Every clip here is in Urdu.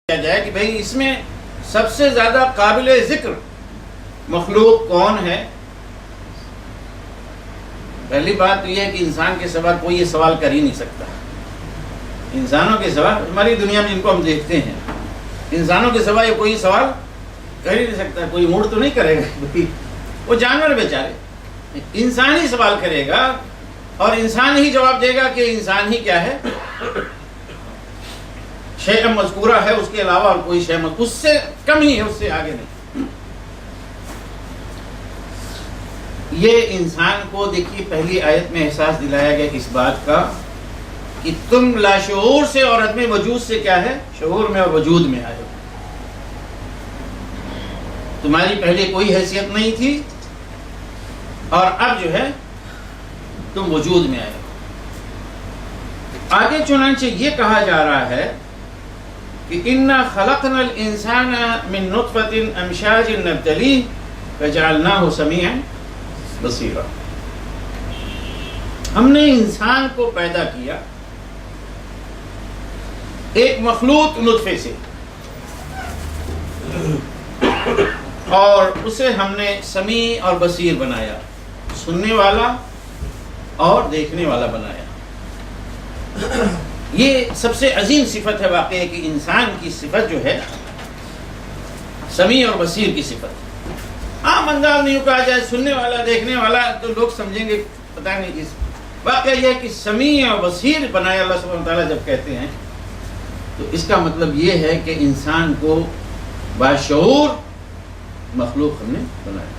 کیا جائے کہ بھئی اس میں سب سے زیادہ قابل ذکر مخلوق کون ہے. پہلی بات تو یہ ہے کہ انسان کے سوا کوئی یہ سوال کر ہی نہیں سکتا. انسانوں کے سوا ہماری دنیا میں جن کو ہم دیکھتے ہیں انسانوں کے سوا یہ کوئی سوال کر ہی نہیں سکتا. کوئی موڑ تو نہیں کرے گا. وہ جانور بیچارے انسان ہی سوال کرے گا اور انسان ہی جواب دے گا کہ انسان ہی کیا ہے، شیء مذکورہ ہے، اس کے علاوہ اور کوئی شیء اس سے کم ہی ہے، اس سے آگے نہیں. یہ انسان کو دیکھیے پہلی آیت میں احساس دلایا گیا اس بات کا کہ تم لاشعور سے اور عدم وجود سے کیا ہے، شعور میں اور وجود میں آئے ہو. تمہاری پہلے کوئی حیثیت نہیں تھی اور اب جو ہے تم وجود میں آئے ہو. آگے چنانچہ یہ کہا جا رہا ہے کہ اِنَّا خَلَقْنَا الْإِنسَانَ مِن نُطْفَةٍ أَمْشَاجٍ نَبْتَلِيهِ فَجَعَلْنَاهُ سَمِيعًا بَصِيرًا. ہم نے انسان کو پیدا کیا ایک مخلوط نطفے سے اور اسے ہم نے سمیع اور بصیر بنایا، سننے والا اور دیکھنے والا بنایا. یہ سب سے عظیم صفت ہے واقعی کہ انسان کی صفت جو ہے سمیع اور بصیر کی صفت. عام انداز نہیں کہا جائے سننے والا دیکھنے والا تو لوگ سمجھیں گے پتہ نہیں کس. واقعہ یہ ہے کہ سمیع اور بصیر بنایا اللہ سبحانہ وتعالیٰ جب کہتے ہیں تو اس کا مطلب یہ ہے کہ انسان کو باشعور مخلوق ہم نے بنایا.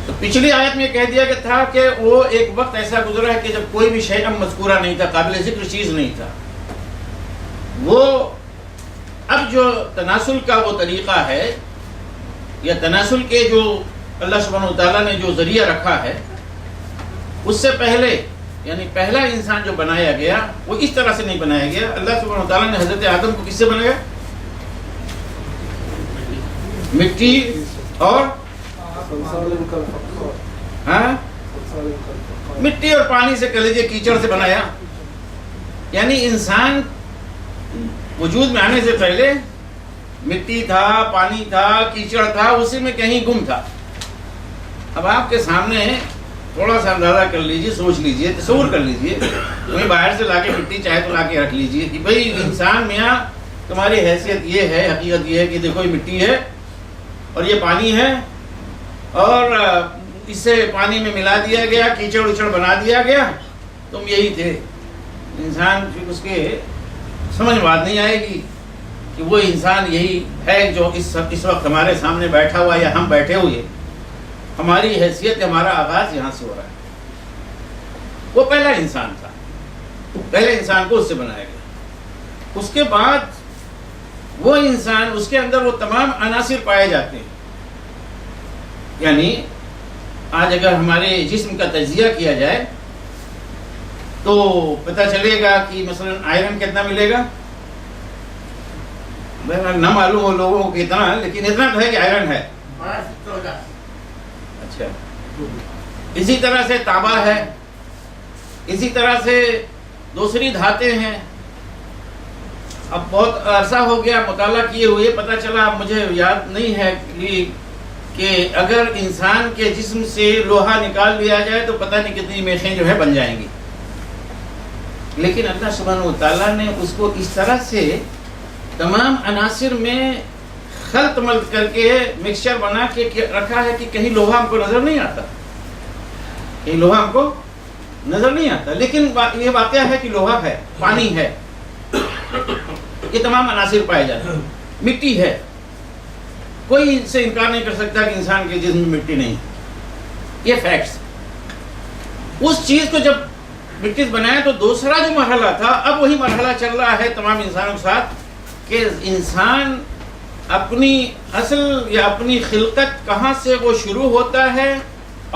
تو پچھلی آیت میں کہہ دیا کہ تھا کہ وہ ایک وقت ایسا گزرا ہے کہ جب کوئی بھی شیء مذکورہ نہیں تھا، قابل ذکر چیز نہیں تھا. وہ اب جو تناسل کا وہ طریقہ ہے یا تناسل کے جو اللہ سبحانہ وتعالیٰ نے جو ذریعہ رکھا ہے اس سے پہلے یعنی پہلا انسان جو بنایا گیا وہ اس طرح سے نہیں بنایا گیا. اللہ سبحانہ وتعالیٰ نے حضرت آدم کو کس سے بنایا؟ مٹی اور مٹی اور پانی سے کہہ لیجیے کیچڑ سے بنایا. یعنی انسان وجود میں آنے سے پہلے مٹی تھا، پانی تھا، کیچڑ تھا، اسی میں کہیں گم تھا. اب آپ کے سامنے تھوڑا سا اندازہ کر لیجیے، سوچ لیجیے، تصور کر لیجیے، کوئی باہر سے لا کے مٹی چاہے تو لا کے رکھ لیجیے کہ بھئی انسان میاں تمہاری حیثیت یہ ہے، حقیقت یہ ہے کہ دیکھو یہ مٹی ہے اور یہ پانی ہے اور اسے پانی میں ملا دیا گیا، کیچڑ اچڑ بنا دیا گیا، تم یہی تھے. انسان اس کے سمجھ بات نہیں آئے گی کہ وہ انسان یہی ہے جو اس وقت ہمارے سامنے بیٹھا ہوا یا ہم بیٹھے ہوئے، ہماری حیثیت ہمارا آغاز یہاں سے ہو رہا ہے. وہ پہلا انسان تھا، پہلے انسان کو اس سے بنایا گیا. اس کے بعد وہ انسان اس کے اندر وہ تمام عناصر پائے جاتے ہیں. یعنی آج اگر ہمارے جسم کا تجزیہ کیا جائے تو پتہ چلے گا کہ مثلا آئرن کتنا ملے گا. نہ معلوم ہو لوگوں کو کتنا، لیکن اتنا تو ہے کہ آئرن ہے. اچھا، اسی طرح سے تانبا ہے، اسی طرح سے دوسری دھاتیں ہیں. اب بہت عرصہ ہو گیا مطالعہ کیے ہوئے، پتہ چلا مجھے یاد نہیں ہے کہ اگر انسان کے جسم سے لوہا نکال لیا جائے تو پتہ نہیں کتنی میخیں جو ہے بن جائیں گی. لیکن اللہ سبحانہ وتعالیٰ نے اس کو اس طرح سے تمام عناصر میں خلط ملط کر کے مکسچر بنا کے رکھا ہے کہ کہیں لوہا ہم کو نظر نہیں آتا، کہیں لوہا ہم کو نظر نہیں آتا. لیکن یہ واقعہ ہے کہ لوہا ہے، پانی ہے، یہ تمام عناصر پائے جاتے ہیں. مٹی ہے، کوئی اس سے انکار نہیں کر سکتا کہ انسان کے جسم میں مٹی نہیں. یہ فیکٹس. اس چیز کو جب مٹی سے بنایا تو دوسرا جو مرحلہ تھا اب وہی مرحلہ چل رہا ہے تمام انسانوں کے ساتھ کہ انسان اپنی اصل یا اپنی خلقت کہاں سے وہ شروع ہوتا ہے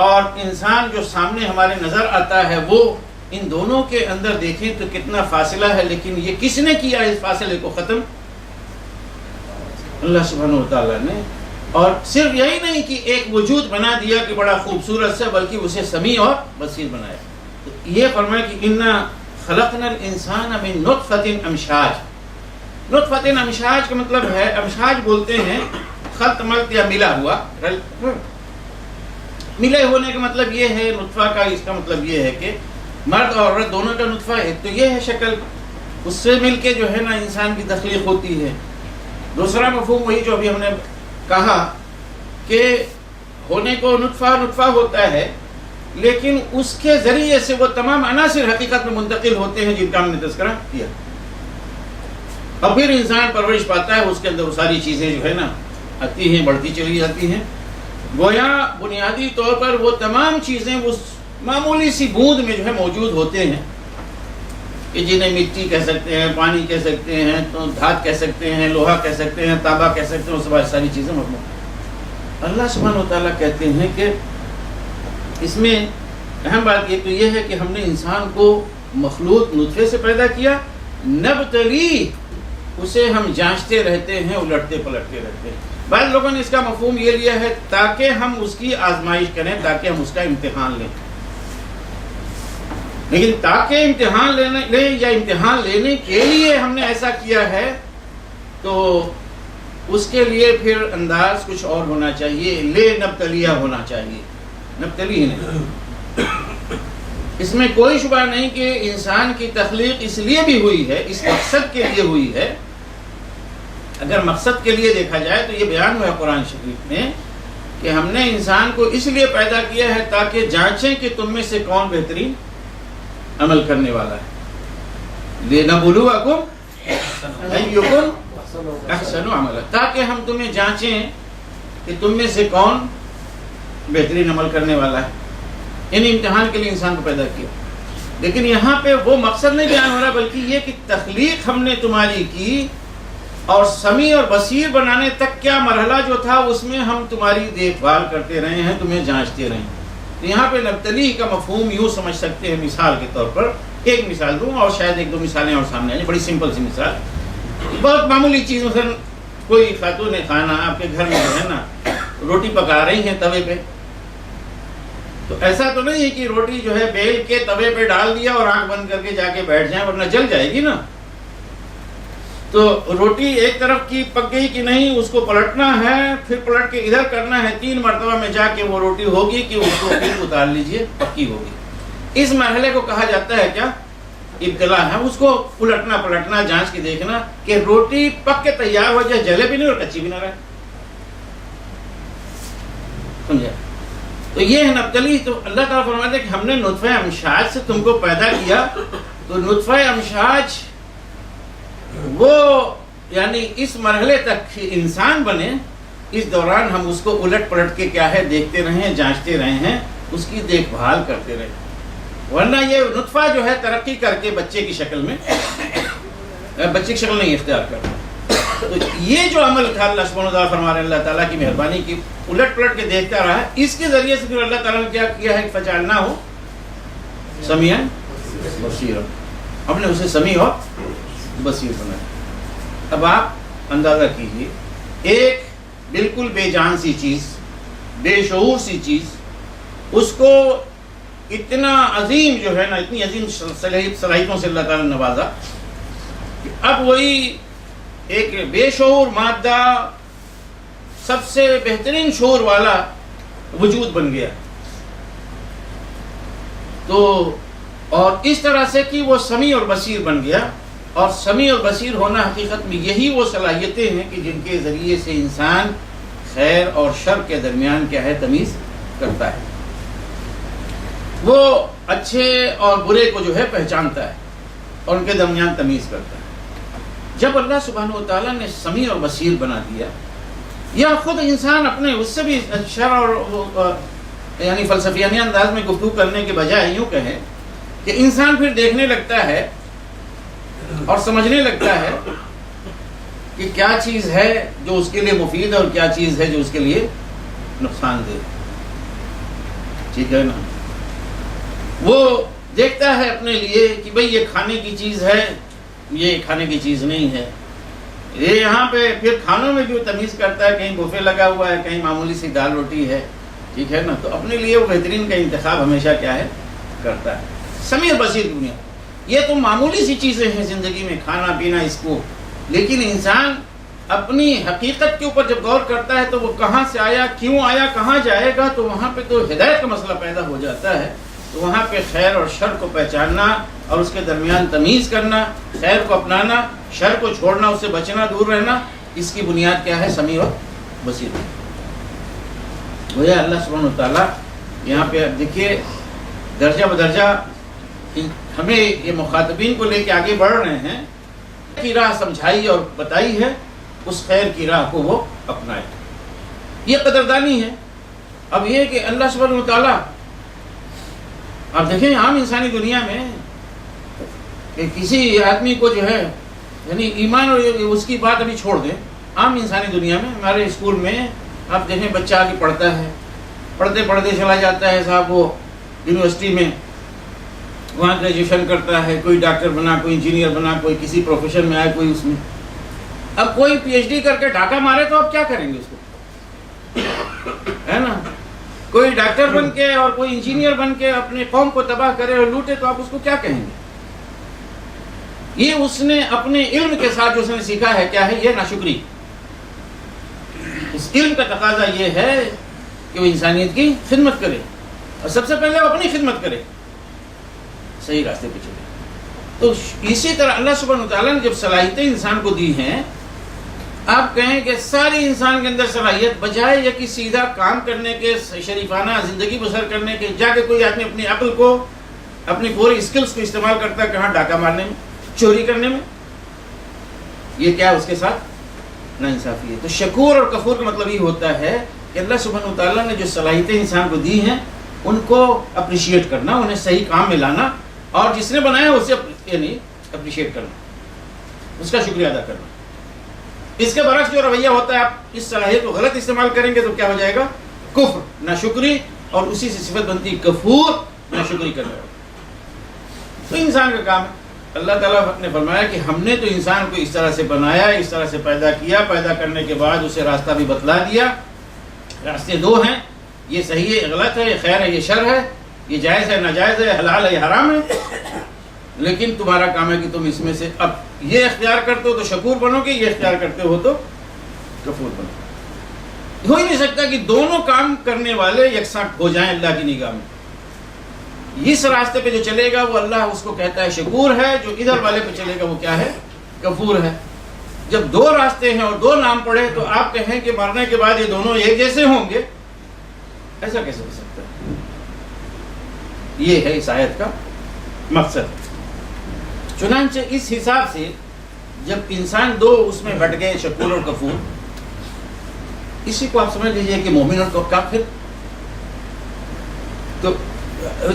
اور انسان جو سامنے ہمارے نظر آتا ہے وہ ان دونوں کے اندر دیکھیں تو کتنا فاصلہ ہے. لیکن یہ کس نے کیا اس فاصلے کو ختم؟ اللہ سبحانہ وتعالیٰ نے. اور صرف یہی نہیں کہ ایک وجود بنا دیا کہ بڑا خوبصورت سے، بلکہ اسے سمیع اور بصیر بنایا. یہ فرمایا کہ اِنَّا خَلَقْنَا الْإِنسَانَ مِن نُطْفَةٍ أَمْشَاجٍ. نطفۃ امشاج کا مطلب ہے، امشاج بولتے ہیں خلط ملط یا ملا ہوا، ملے ہونے کا مطلب یہ ہے، نطفہ کا اس کا مطلب یہ ہے کہ مرد اور عورت دونوں کا نطفہ ہے، تو یہ ہے شکل، اس سے مل کے جو ہے نا انسان کی تخلیق ہوتی ہے۔ دوسرا مفہوم وہی جو ابھی ہم نے کہا کہ ہونے کو نطفہ ہوتا ہے، لیکن اس کے ذریعے سے وہ تمام عناصر حقیقت میں منتقل ہوتے ہیں جن کا ہم نے تذکرہ کیا، اور پھر انسان پرورش پاتا ہے، اس کے اندر وہ ساری چیزیں جو ہے نا آتی ہیں، بڑھتی چلی جاتی ہیں۔ گویا بنیادی طور پر وہ تمام چیزیں اس معمولی سی بوند میں جو ہے موجود ہوتے ہیں، کہ جنہیں مٹی کہہ سکتے ہیں، پانی کہہ سکتے ہیں، تو دھات کہہ سکتے ہیں، لوہا کہہ سکتے ہیں، تانبا کہہ سکتے ہیں، اس بعد ساری چیزیں موجود۔ اللہ سبحانہ و تعالیٰ کہتے ہیں کہ اس میں اہم بات یہ ہے کہ ہم نے انسان کو مخلوط نطفے سے پیدا کیا، نبتلی، اسے ہم جانچتے رہتے ہیں، الٹتے پلٹتے رہتے ہیں۔ بعض لوگوں نے اس کا مفہوم یہ لیا ہے تاکہ ہم اس کی آزمائش کریں، تاکہ ہم اس کا امتحان لیں، لیکن تاکہ امتحان لیں یا امتحان لینے کے لیے ہم نے ایسا کیا ہے، تو اس کے لیے پھر انداز کچھ اور ہونا چاہیے، لے نبتلیہ ہونا چاہیے، نبتلی نہیں۔ اس میں کوئی شبہ نہیں کہ انسان کی تخلیق اس لیے بھی ہوئی ہے، اس مقصد کے لیے ہوئی ہے۔ اگر مقصد کے لیے دیکھا جائے تو یہ بیان ہوا ہے قرآن شریف میں کہ ہم نے انسان کو اس لیے پیدا کیا ہے تاکہ جانچیں کہ تم میں سے کون بہترین عمل کرنے والا ہے، لِنَبْلُوَكُمْ أَيُّكُمْ أَحْسَنُ عَمَلًا، تاکہ ہم تمہیں جانچیں کہ تم میں سے کون بہترین عمل کرنے والا ہے۔ ان امتحان کے لیے انسان کو پیدا کیا، لیکن یہاں پہ وہ مقصد نہیں بیان ہو رہا، بلکہ یہ کہ تخلیق ہم نے تمہاری کی، اور سمیع اور بصیر بنانے تک کیا مرحلہ جو تھا اس میں ہم تمہاری دیکھ بھال کرتے رہے ہیں، تمہیں جانچتے رہے ہیں۔ تو یہاں پہ نبتلی کا مفہوم یوں سمجھ سکتے ہیں، مثال کے طور پر ایک مثال دوں اور شاید ایک دو مثالیں اور سامنے آئیں، بڑی سمپل سی مثال، بہت معمولی چیز، مثلا کوئی خاتون خانہ آپ کے گھر میں جو ہے نا روٹی پکا رہی ہیں توے پہ، تو ایسا تو نہیں ہے کہ روٹی جو ہے بیل کے توے پہ ڈال دیا اور آنکھ بند کر کے جا کے بیٹھ جائیں ورنہ جل جائے گی نا۔ تو روٹی ایک طرف کی پک گئی کہ نہیں، اس کو پلٹنا ہے، پھر پلٹ کے ادھر کرنا ہے، 3 مرتبہ میں جا کے وہ روٹی ہوگی کہ اس کو پھر اتار لیجئے، پکی ہوگی۔ اس مرحلے کو کہا جاتا ہے کیا؟ ابتلا ہے، اس کو الٹنا پلٹنا، جانچ کے دیکھنا کہ روٹی پک کے تیار ہو جائے، جلے بھی نہیں اور کچی بھی نہ رہے، سمجھا؟ تو یہ ہے نبتلی۔ تو اللہ تعالیٰ فرماتے ہیں کہ ہم نے نطفہ امشاج سے تم کو پیدا کیا، تو نطفہ امشاج وہ یعنی اس مرحلے تک انسان بنے، اس دوران ہم اس کو الٹ پلٹ کے کیا ہے دیکھتے رہے، جانچتے رہے ہیں، اس کی دیکھ بھال کرتے رہے، ورنہ یہ نطفہ جو ہے ترقی کر کے بچے کی شکل میں، بچے کی شکل نہیں اختیار کرتا۔ تو یہ جو عمل تھا اللہ سبحانہ وتعالیٰ فرما رہے ہیں، اللہ تعالیٰ کی مہربانی کی، الٹ پلٹ کے دیکھتا رہا، اس کے ذریعے سے پھر اللہ تعالیٰ نے کیا کیا ہے، فَجَعَلْنَاهُ سَمِيعًا بَصِيرًا، ہم نے اسے سمیع اور بصیر بنایا۔ اب آپ اندازہ کیجئے، ایک بالکل بے جان سی چیز، بے شعور سی چیز، اس کو اتنا عظیم جو ہے نا، اتنی عظیم صلاحیتوں سے اللہ تعالیٰ نے نوازا کہ اب وہی ایک بے شعور مادہ سب سے بہترین شعور والا وجود بن گیا۔ تو اور اس طرح سے کہ وہ سمیع اور بصیر بن گیا، اور سمیع اور بصیر ہونا حقیقت میں یہی وہ صلاحیتیں ہیں کہ جن کے ذریعے سے انسان خیر اور شر کے درمیان کیا ہے تمیز کرتا ہے، وہ اچھے اور برے کو جو ہے پہچانتا ہے اور ان کے درمیان تمیز کرتا ہے۔ جب اللہ سبحانہ و تعالیٰ نے سمیع اور بصیر بنا دیا، یا خود انسان اپنے اس سے بھی شر اور یعنی فلسفیانہ انداز میں گفتگو کرنے کے بجائے یوں کہیں کہ انسان پھر دیکھنے لگتا ہے اور سمجھنے لگتا ہے کہ کیا چیز ہے جو اس کے لیے مفید ہے اور کیا چیز ہے جو اس کے لیے نقصان دہ، ٹھیک ہے نا؟ وہ دیکھتا ہے اپنے لیے کہ بھئی یہ کھانے کی چیز ہے، یہ کھانے کی چیز نہیں ہے، یہ یہاں پہ پھر کھانوں میں بھی وہ تمیز کرتا ہے، کہیں بوفے لگا ہوا ہے، کہیں معمولی سی دال روٹی ہے، ٹھیک ہے نا؟ تو اپنے لیے وہ بہترین کا انتخاب ہمیشہ کیا ہے کرتا ہے۔ سمیع بصیر دنیا، یہ تو معمولی سی چیزیں ہیں زندگی میں، کھانا پینا، اس کو لیکن انسان اپنی حقیقت کے اوپر جب غور کرتا ہے تو وہ کہاں سے آیا، کیوں آیا، کہاں جائے گا، تو وہاں پہ تو ہدایت کا مسئلہ پیدا ہو جاتا ہے. تو وہاں پہ خیر اور شر کو پہچاننا اور اس کے درمیان تمیز کرنا، خیر کو اپنانا، شر کو چھوڑنا، اس سے بچنا، دور رہنا، اس کی بنیاد کیا ہے؟ سمیع اور بصیر. گویا اللہ سبحانہ وتعالیٰ یہاں پہ دیکھیے درجہ بدرجہ ہمیں یہ مخاطبین کو لے کے آگے بڑھ رہے ہیں کی راہ سمجھائی اور بتائی ہے، اس خیر کی راہ کو وہ اپنائے. یہ قدردانی ہے. اب یہ کہ اللہ سبحانہ وتعالیٰ، آپ دیکھیں عام انسانی دنیا میں کہ کسی آدمی کو جو ہے یعنی ایمان اور اس کی بات ابھی چھوڑ دیں، عام انسانی دنیا میں ہمارے اسکول میں آپ دیکھیں بچہ آگے پڑھتا ہے، پڑھتے پڑھتے چلا جاتا ہے صاحب وہ یونیورسٹی میں، وہاں گریجویشن کرتا ہے، کوئی ڈاکٹر بنا، کوئی انجینئر بنا، کوئی کسی پروفیشن میں آئے، کوئی اس میں. اب کوئی پی ایچ ڈی کر کے ڈھاکہ مارے تو آپ کیا کریں گے اس کو؟ ہے نا. کوئی ڈاکٹر بن کے اور کوئی انجینئر بن کے اپنے قوم کو تباہ کرے اور لوٹے تو آپ اس کو کیا کہیں گے؟ یہ اس نے اپنے علم کے ساتھ جو اس نے سیکھا ہے کیا ہے؟ یہ ناشکری. اس علم کا تقاضا یہ ہے کہ وہ انسانیت کی خدمت کرے اور سب سے پہلے وہ اپنی خدمت کرے، صحیح راستے پہ چلے. تو اسی طرح اللہ سبحانہ وتعالیٰ نے جب صلاحیتیں انسان کو دی ہیں، آپ کہیں کہ ساری انسان کے اندر صلاحیت بجائے یا کہ سیدھا کام کرنے کے، شریفانہ زندگی بسر کرنے کے، جا کے کوئی آدمی اپنی عقل کو، اپنی پوری اسکلز کو استعمال کرتا ہے کہاں؟ ڈاکہ مارنے میں، چوری کرنے میں. یہ کیا اس کے ساتھ ناانصافی ہے. تو شکور اور کفور کا مطلب یہ ہوتا ہے کہ اللہ سبحانہ وتعالیٰ نے جو صلاحیتیں انسان کو دی ہیں ان کو اپریشیٹ کرنا، انہیں صحیح کام میں لانا، اور جس نے بنایا اسے یعنی اپریشیٹ کرنا، اس کا شکریہ ادا کرنا. اس کے برعکس جو رویہ ہوتا ہے، آپ اس صلاحیت کو غلط استعمال کریں گے تو کیا ہو جائے گا؟ کفر، ناشکری، اور اسی سے صفت بنتی کفور، ناشکری کرنے والا. تو انسان کا کام ہے. اللہ تعالیٰ نے فرمایا کہ ہم نے تو انسان کو اس طرح سے بنایا، اس طرح سے پیدا کیا، پیدا کرنے کے بعد اسے راستہ بھی بتلا دیا. راستے دو ہیں، یہ صحیح ہے، یہ غلط ہے، یہ خیر ہے، یہ شر ہے، یہ جائز ہے، ناجائز ہے، حلال ہے، یہ حرام ہے. لیکن تمہارا کام ہے کہ تم اس میں سے اب یہ اختیار کرتے ہو تو شکور بنو گے، یہ اختیار کرتے ہو تو کفور بنو. ہو ہی نہیں سکتا کہ دونوں کام کرنے والے یکساں ہو جائیں اللہ کی نگاہ میں. اس راستے پہ جو چلے گا وہ اللہ اس کو کہتا ہے شکور ہے، جو ادھر والے پہ چلے گا وہ کیا ہے؟ کفور ہے. جب دو راستے ہیں اور دو نام پڑے تو آپ کہیں کہ مرنے کے بعد یہ دونوں ایک جیسے ہوں گے، ایسا کیسے ہو سکتا ہے؟ یہ ہے اس آیت کا مقصد. چنانچہ اس حساب سے جب انسان دو اس میں بٹ گئے، شکور اور کفور، اسی کو آپ سمجھ لیجئے کہ مومن اور کافر. تو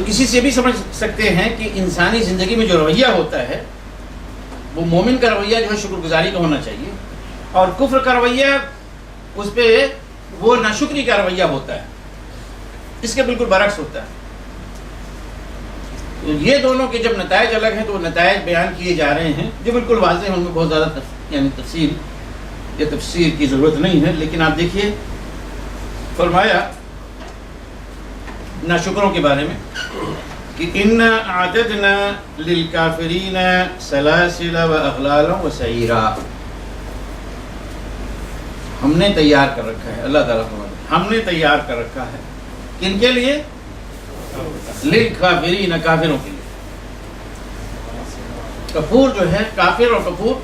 اسی سے بھی سمجھ سکتے ہیں کہ انسانی زندگی میں جو رویہ ہوتا ہے وہ مومن کا رویہ جو ہے شکر گزاری کا ہونا چاہیے، اور کفر کا رویہ اس پہ وہ ناشکری کا رویہ ہوتا ہے، اس کے بالکل برعکس ہوتا ہے. تو یہ دونوں کے جب نتائج الگ ہیں تو وہ نتائج بیان کیے جا رہے ہیں جو بالکل واضح ہیں، ان میں بہت زیادہ یعنی تفصیل یا تفسیر کی ضرورت نہیں ہے. لیکن آپ دیکھیے فرمایا ناشکروں کے بارے میں کہ اِنَّا أَعْتَدْنَا لِلْكَافِرِينَ سَلَاسِلَ وَأَغْلَالًا وَسَعِيرًا. ہم نے تیار کر رکھا ہے، اللہ تعالیٰ فرماتا ہے ہم نے تیار کر رکھا ہے. کن کے لیے؟ لِلْكَافِرِينَ، کافروں کے لیے. کفور جو ہے، کافر اور کفور